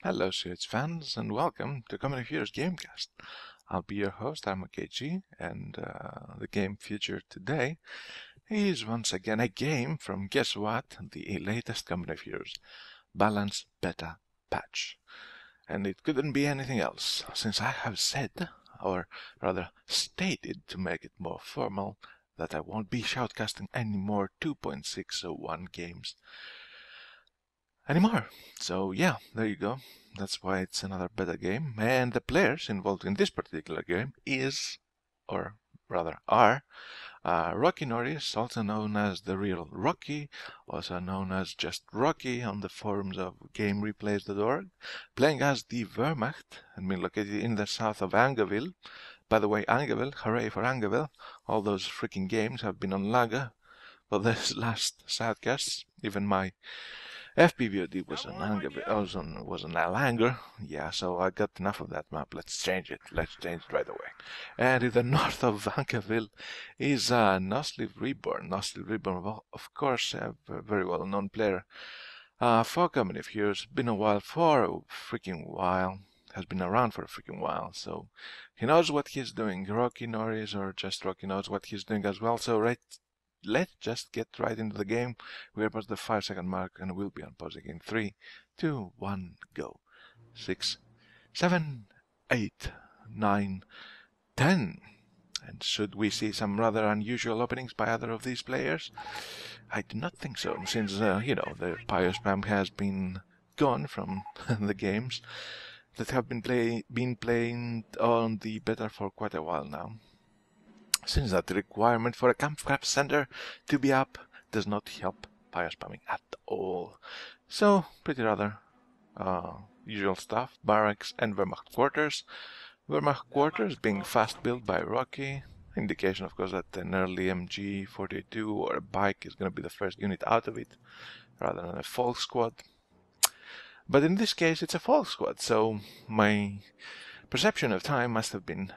Hello CoH fans and welcome to Common Heroes Gamecast. I'll be your host, I'm KG, and the game featured today is once again a game from, guess what, the latest Common Heroes Balance Beta patch. And it couldn't be anything else, since I have said, or rather stated to make it more formal, that I won't be shoutcasting any more 2.601 games anymore. So yeah, there you go. That's why it's another beta game. And the players involved in this particular game are RockyNorris, also known as the real Rocky, also known as just Rocky on the forums of GameReplays.org, playing as the Wehrmacht and being located in the south of Angoville. By the way, Angoville, hooray for Angoville. All those freaking games have been on lag for this last shoutcast. Even my FPVOD was an Alanger. Yeah, so I got enough of that map. Let's change it. Let's change it right away. And in the north of Angoville is NosliwReborn. NosliwReborn, well, of course, a very well-known player for Common Heroes. Been for a freaking while. Has been around for a freaking while. So he knows what he's doing. RockyNorris or just Rocky knows what he's doing as well. So let's just get right into the game. We're about the 5-second mark and we'll be unpausing in 3, 2, 1, go. 6, 7, 8, 9, 10. And should we see some rather unusual openings by either of these players? I do not think so, since, the Pious Spam has been gone from the games that have been playing on the beta for quite a while now. Since that requirement for a campcraft center to be up does not help fire spamming at all. So, pretty rather usual stuff, barracks and Wehrmacht quarters. Wehrmacht quarters being fast built by Rocky, indication of course that an early MG42 or a bike is going to be the first unit out of it, rather than a folk squad. But in this case it's a folk squad, so my perception of time must have been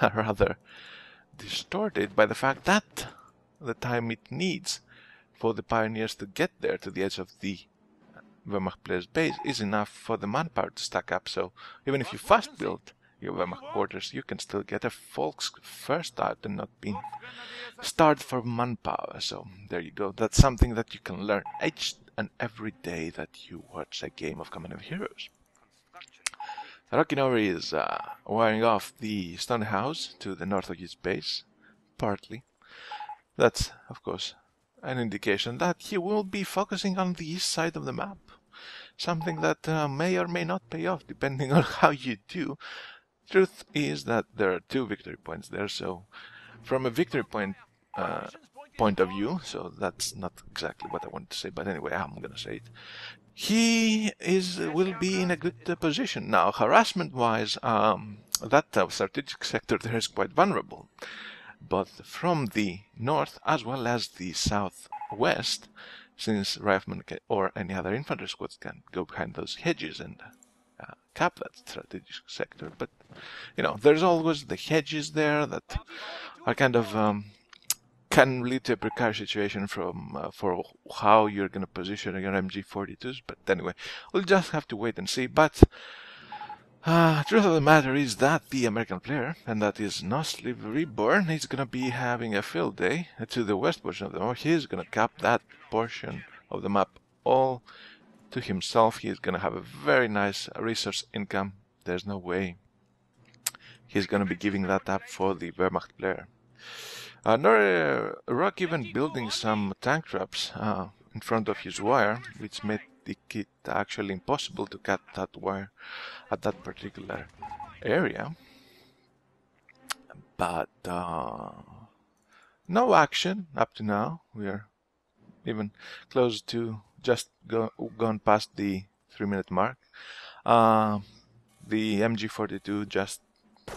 rather distorted by the fact that the time it needs for the pioneers to get there to the edge of the Wehrmacht player's base is enough for the manpower to stack up. So even if you fast build your Wehrmacht quarters, you can still get a Volks first out and not be starved for manpower. So there you go. That's something that you can learn each and every day that you watch a game of Common Heroes. RockyNorris is wiring off the stone house to the north of his base, partly. That's, of course, an indication that he will be focusing on the east side of the map. Something that may or may not pay off, depending on how you do. Truth is that there are 2 victory points there, so from a victory point of view, so that's not exactly what I wanted to say, but anyway, I'm gonna say it. He will be in a good position. Now, harassment-wise, that strategic sector there is quite vulnerable. But from the north as well as the southwest, since riflemen or any other infantry squads can go behind those hedges and cap that strategic sector. But, there's always the hedges there that are kind of can lead to a precarious situation for how you're going to position your MG42s. But anyway, we'll just have to wait and see. But truth of the matter is that the American player, and that is NosliwReborn, is going to be having a field day to the west portion of the map. He's going to cap that portion of the map all to himself. He's going to have a very nice resource income. There's no way he's going to be giving that up for the Wehrmacht player. Rock even building some tank traps in front of his wire, which made it actually impossible to cut that wire at that particular area. But no action up to now. We are even close to just gone past the 3-minute mark. The MG42 just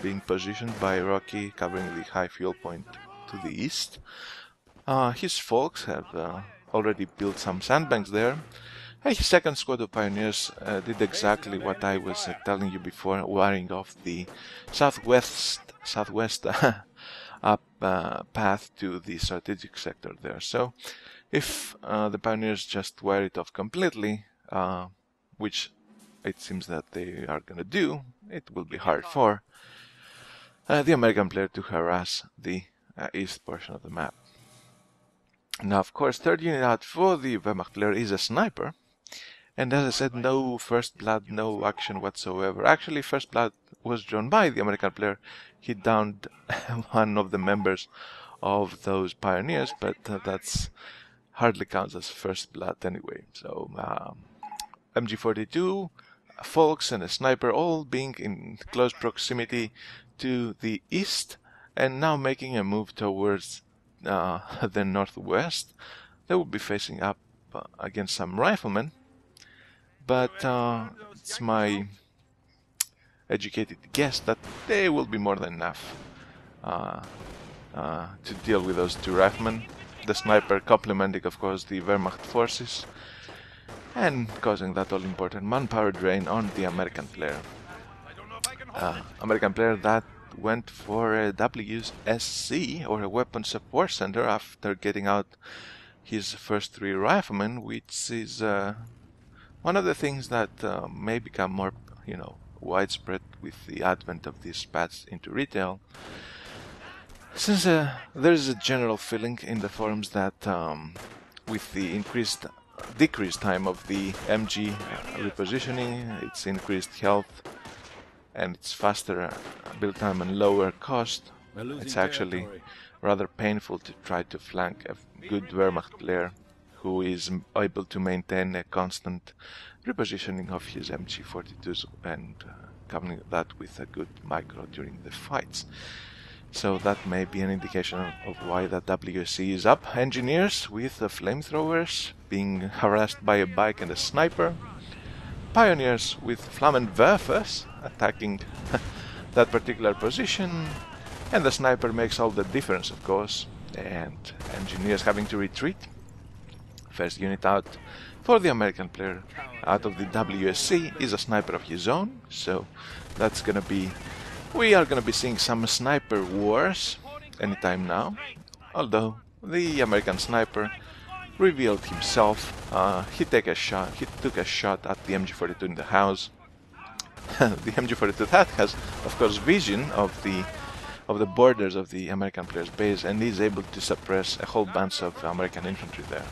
being positioned by Rocky, covering the high fuel point to the east. His folks have already built some sandbanks there. His second squad of pioneers did exactly what I was telling you before, wiring off the southwest path to the strategic sector there. So if the pioneers just wire it off completely, which it seems that they are going to do, it will be hard for the American player to harass the east portion of the map. Now, of course, third unit out for the Wehrmacht player is a sniper. And as I said, no first blood, no action whatsoever. Actually, first blood was drawn by the American player. He downed one of the members of those pioneers, but that's hardly counts as first blood anyway. So, MG42, Folks, and a sniper all being in close proximity to the east, and now making a move towards the northwest. They will be facing up against some riflemen. But it's my educated guess that they will be more than enough to deal with those two riflemen. The sniper complementing, of course, the Wehrmacht forces and causing that all-important manpower drain on the American player. American player that went for a WSC, or a Weapon Support Center, after getting out his first three riflemen, which is one of the things that may become more, widespread with the advent of these pads into retail. Since there is a general feeling in the forums that with the decreased time of the MG repositioning, its increased health, and its faster build time and lower cost, it's actually rather painful to try to flank a good Wehrmacht player who is able to maintain a constant repositioning of his MG42s and coupling that with a good micro during the fights. So that may be an indication of why the WSC is up. Engineers with the flamethrowers being harassed by a bike and a sniper. Pioneers with Flammenwerfers attacking that particular position. And the sniper makes all the difference, of course. And engineers having to retreat. First unit out for the American player out of the WSC is a sniper of his own, so that's gonna be, we are gonna be seeing some sniper wars anytime now. Although the American sniper revealed himself, he took a shot at the MG42 in the house. The MG42 that has, of course, vision of the borders of the American player's base and is able to suppress a whole bunch of American infantry there.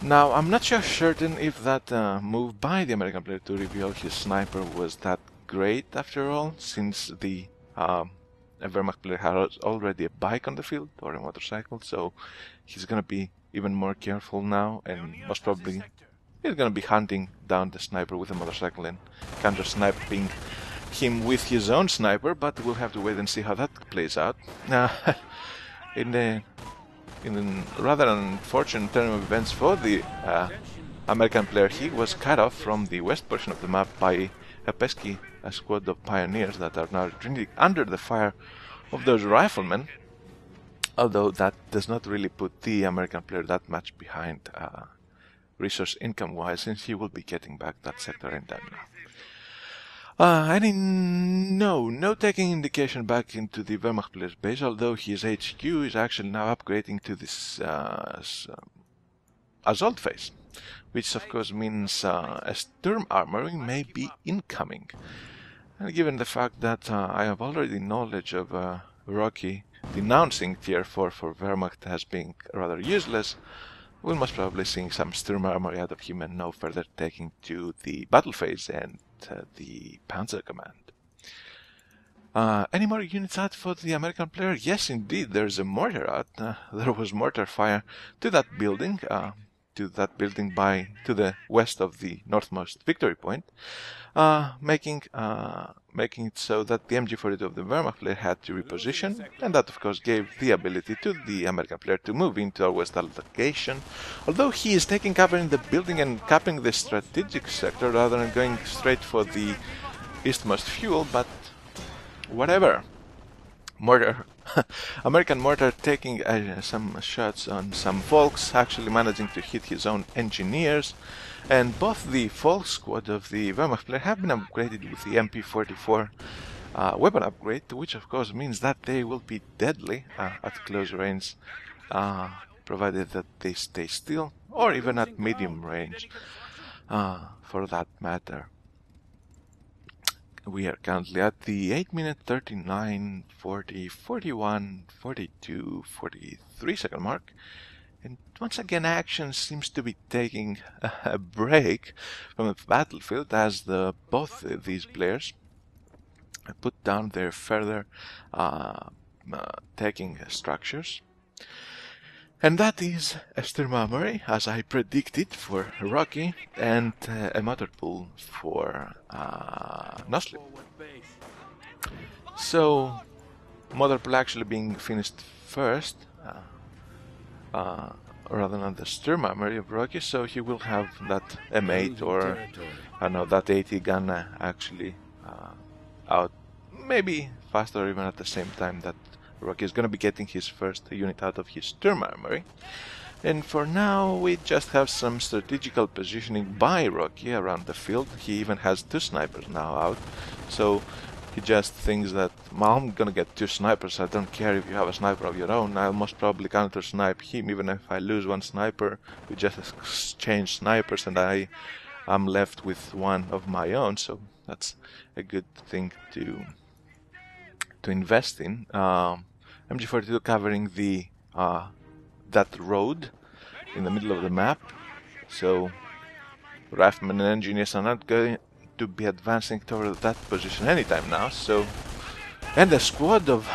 Now, I'm not so certain if that move by the American player to reveal his sniper was that great after all, since the Wehrmacht player has already a bike on the field, or a motorcycle, so he's gonna be even more careful now, and most probably he's gonna be hunting down the sniper with a motorcycle and counter-sniping him with his own sniper, but we'll have to wait and see how that plays out. In a rather unfortunate turn of events for the American player, he was cut off from the west portion of the map by a pesky squad of pioneers that are now retreating under the fire of those riflemen, although that does not really put the American player that much behind resource income-wise, since he will be getting back that sector in time now. No taking indication back into the Wehrmacht player's base, although his HQ is actually now upgrading to this assault phase, which of course means a Sturm armoring may be incoming. And given the fact that I have already knowledge of Rocky denouncing Tier 4 for Wehrmacht as being rather useless, we'll most probably see some Sturm armory out of him and no further taking to the battle phase and the Panzer Command. Any more units out for the American player? Yes, indeed, there's a mortar out. There was mortar fire to that building to the west of the northmost victory point, making it so that the MG42 of the Wehrmacht player had to reposition, and that of course gave the ability to the American player to move into our west allocation, although he is taking cover in the building and capping the strategic sector rather than going straight for the eastmost fuel, but whatever. Mortar, American mortar taking some shots on some folks, actually managing to hit his own engineers, and both the folk squad of the Wehrmacht player have been upgraded with the MP44 weapon upgrade, which of course means that they will be deadly at close range, provided that they stay still, or even at medium range. for that matter. We are currently at the 8-minute, 39, 40, 41, 42, 43 second mark. And once again, action seems to be taking a break from the battlefield as both these players put down their further taking structures. And that is a Sturmamori, as I predicted, for Rocky, and a motor pool for Nosli. So, motor pool actually being finished first, rather than the Sturmamori of Rocky, so he will have that M8 or, I don't know, that 80 gun actually out, maybe faster or even at the same time that Rocky is going to be getting his first unit out of his Sturmamori. And for now, we just have some strategical positioning by Rocky around the field. He even has 2 snipers now out, so he just thinks that, well, I'm going to get 2 snipers, I don't care if you have a sniper of your own, I'll most probably counter-snipe him, even if I lose 1 sniper, we just exchange snipers and I am left with 1 of my own, so that's a good thing to invest in. MG42 covering the that road in the middle of the map, so riflemen and engineers are not going to be advancing toward that position anytime now. So, and a squad of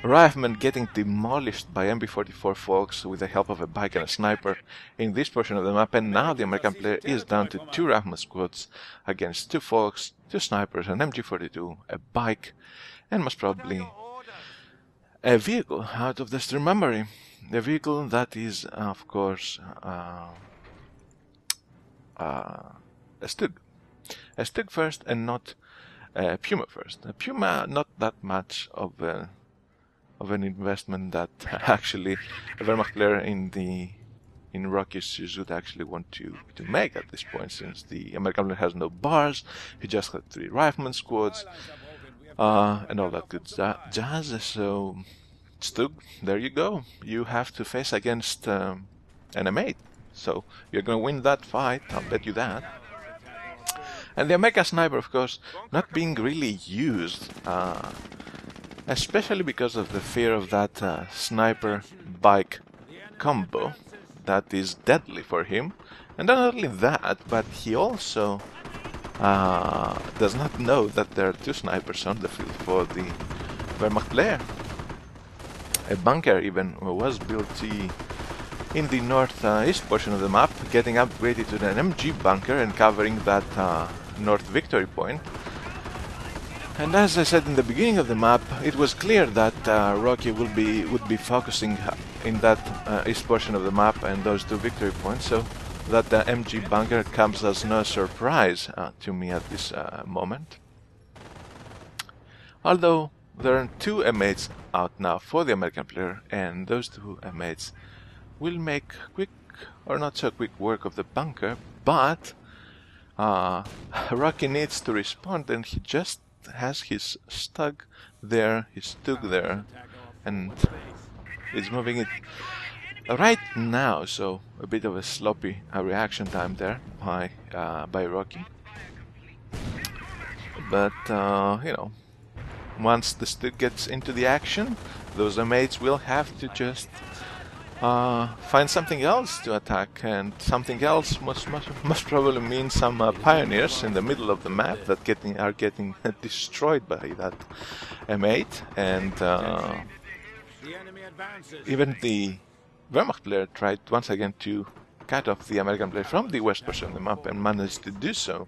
riflemen getting demolished by MB44 folks with the help of a bike and a sniper in this portion of the map, and now the American player is down to 2 rifleman squads against 2 folks, 2 snipers, an MG42, a bike, and most probably a vehicle out of the Sturmamori. A vehicle that is, of course, a Stug. A Stug first and not a Puma first. A Puma, not that much of an investment that actually a Wehrmacht player in Rocky's shoes would actually want to make at this point, since the American player has no bars, he just had 3 rifleman squads, and all that good jazz. So, Stug, there you go. You have to face against an M8. So, you're going to win that fight, I'll bet you that. And the American sniper, of course, not being really used, especially because of the fear of that sniper bike combo that is deadly for him. And not only that, but he also does not know that there are 2 snipers on the field for the Wehrmacht player. A bunker even was built in the northeast portion of the map, getting upgraded to an MG bunker and covering that north victory point. And as I said in the beginning of the map, it was clear that Rocky would be focusing in that east portion of the map and those 2 victory points, so that MG bunker comes as no surprise to me at this moment. Although there are 2 M8s out now for the American player, and those 2 M8s will make quick or not so quick work of the bunker, but Rocky needs to respond, and he just has his Stug there, and he's moving it right now, so a bit of a sloppy reaction time there by Rocky. But you know, once the Stug gets into the action, those mates will have to just find something else to attack, and something else must probably mean some pioneers in the middle of the map that are getting destroyed by that M8, and even the Wehrmacht player tried once again to cut off the American player from the west portion of the map and managed to do so.